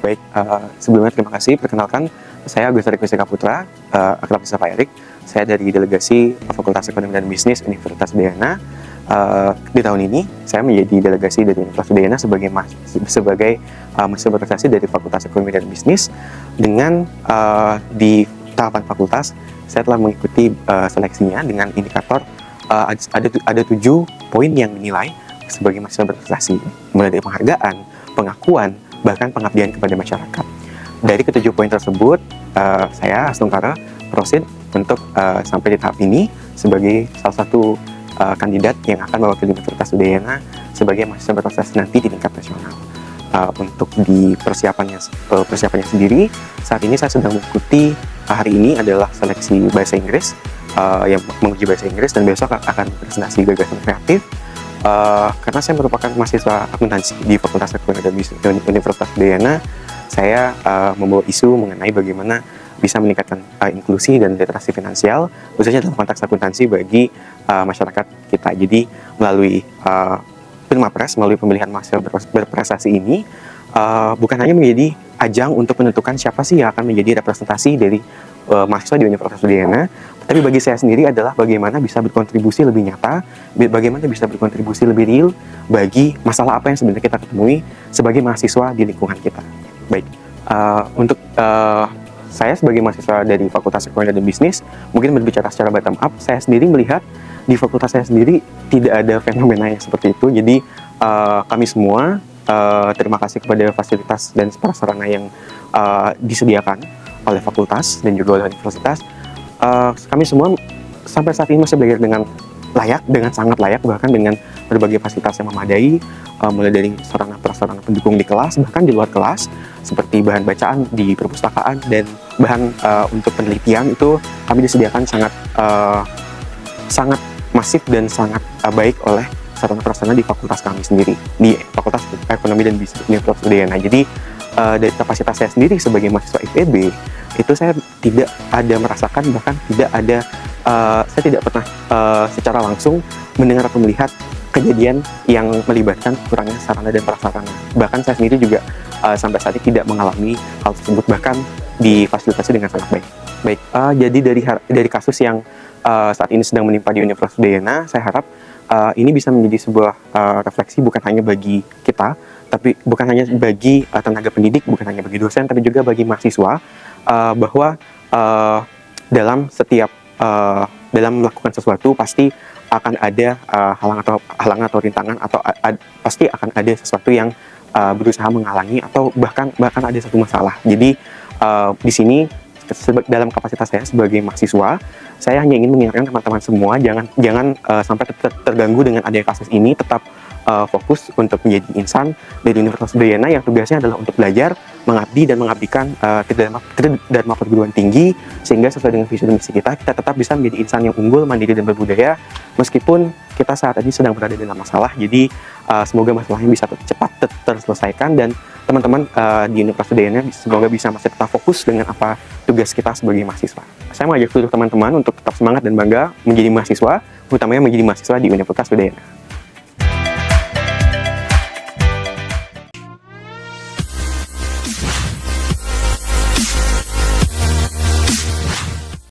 Baik, sebelumnya terima kasih. Perkenalkan, saya Agus Erik Wisika Putra, akrab disapa Erik. Saya dari Delegasi Fakultas Ekonomi dan Bisnis Universitas Udayana. Di tahun ini, saya menjadi delegasi dari Universitas Udayana sebagai mahasiswa berprestasi dari Fakultas Ekonomi dan Bisnis. Dengan di tahapan fakultas, saya telah mengikuti seleksinya dengan indikator ada 7 poin yang dinilai sebagai mahasiswa berprestasi, mulai dari penghargaan, pengakuan, bahkan pengabdian kepada masyarakat. Dari ke-7 poin tersebut, saya Astungkara proceed untuk sampai di tahap ini sebagai salah satu kandidat yang akan mewakili Universitas Udayana sebagai mahasiswa berprestasi nanti di tingkat nasional. Untuk di persiapannya sendiri, saat ini saya sedang mengikuti hari ini adalah seleksi bahasa Inggris yang menguji bahasa Inggris, dan besok akan presentasi gagasan kreatif. Karena saya merupakan mahasiswa akuntansi di Fakultas Ekonomi dan Bisnis Universitas Udayana, saya membawa isu mengenai bagaimana bisa meningkatkan inklusi dan literasi finansial, khususnya dalam konteks akuntansi bagi masyarakat kita. Jadi melalui Pilmapres, melalui pemilihan mahasiswa berprestasi ini, bukan hanya menjadi ajang untuk menentukan siapa sih yang akan menjadi representasi dari mahasiswa di Universitas Udayana, tapi bagi saya sendiri adalah bagaimana bisa berkontribusi lebih nyata, bagaimana bisa berkontribusi lebih real bagi masalah apa yang sebenarnya kita ketemui sebagai mahasiswa di lingkungan kita. Baik, untuk saya sebagai mahasiswa dari Fakultas Ekonomi dan Bisnis, mungkin berbicara secara bottom up, saya sendiri melihat di fakultas saya sendiri tidak ada fenomena yang seperti itu. Jadi kami semua terima kasih kepada fasilitas dan prasarana yang disediakan oleh fakultas dan juga oleh universitas. Kami semua sampai saat ini masih belajar dengan layak, dengan sangat layak, bahkan dengan berbagai fasilitas yang memadai, mulai dari sarana-prasarana pendukung di kelas, bahkan di luar kelas, seperti bahan bacaan di perpustakaan, dan bahan untuk penelitian itu kami disediakan sangat masif dan sangat baik oleh sarana-prasarana di fakultas kami sendiri, di Fakultas Ekonomi dan Bisnis Universitas Udayana. Jadi dari kapasitas saya sendiri sebagai mahasiswa IPB, itu saya tidak ada merasakan, bahkan tidak ada, saya tidak pernah secara langsung mendengar atau melihat kejadian yang melibatkan kurangnya sarana dan prasarana. Bahkan saya sendiri juga sampai saat ini tidak mengalami hal tersebut, bahkan difasilitasi dengan sangat baik. Baik, jadi dari kasus yang saat ini sedang menimpa di Universitas Udayana, saya harap ini bisa menjadi sebuah refleksi bukan hanya bagi kita, tapi bukan hanya bagi tenaga pendidik, bukan hanya bagi dosen, tapi juga bagi mahasiswa, bahwa dalam melakukan sesuatu pasti akan ada halangan atau rintangan, atau pasti akan ada sesuatu yang berusaha menghalangi, atau bahkan ada satu masalah. Jadi di sini dalam kapasitas saya sebagai mahasiswa, saya hanya ingin mengingatkan teman-teman semua jangan sampai terganggu dengan adanya kasus ini, tetap fokus untuk menjadi insan dari Universitas Udayana yang tugasnya adalah untuk belajar, mengabdi, dan mengabdikan Dharma perguruan tinggi, sehingga sesuai dengan visi dan misi kita tetap bisa menjadi insan yang unggul, mandiri, dan berbudaya, meskipun kita saat ini sedang berada dalam masalah. Jadi semoga masalahnya bisa cepat terselesaikan, dan teman-teman di Universitas Udayana semoga bisa masih tetap fokus dengan apa tugas kita sebagai mahasiswa. Saya mengajak seluruh teman-teman untuk tetap semangat dan bangga menjadi mahasiswa, utamanya menjadi mahasiswa di Universitas Udayana.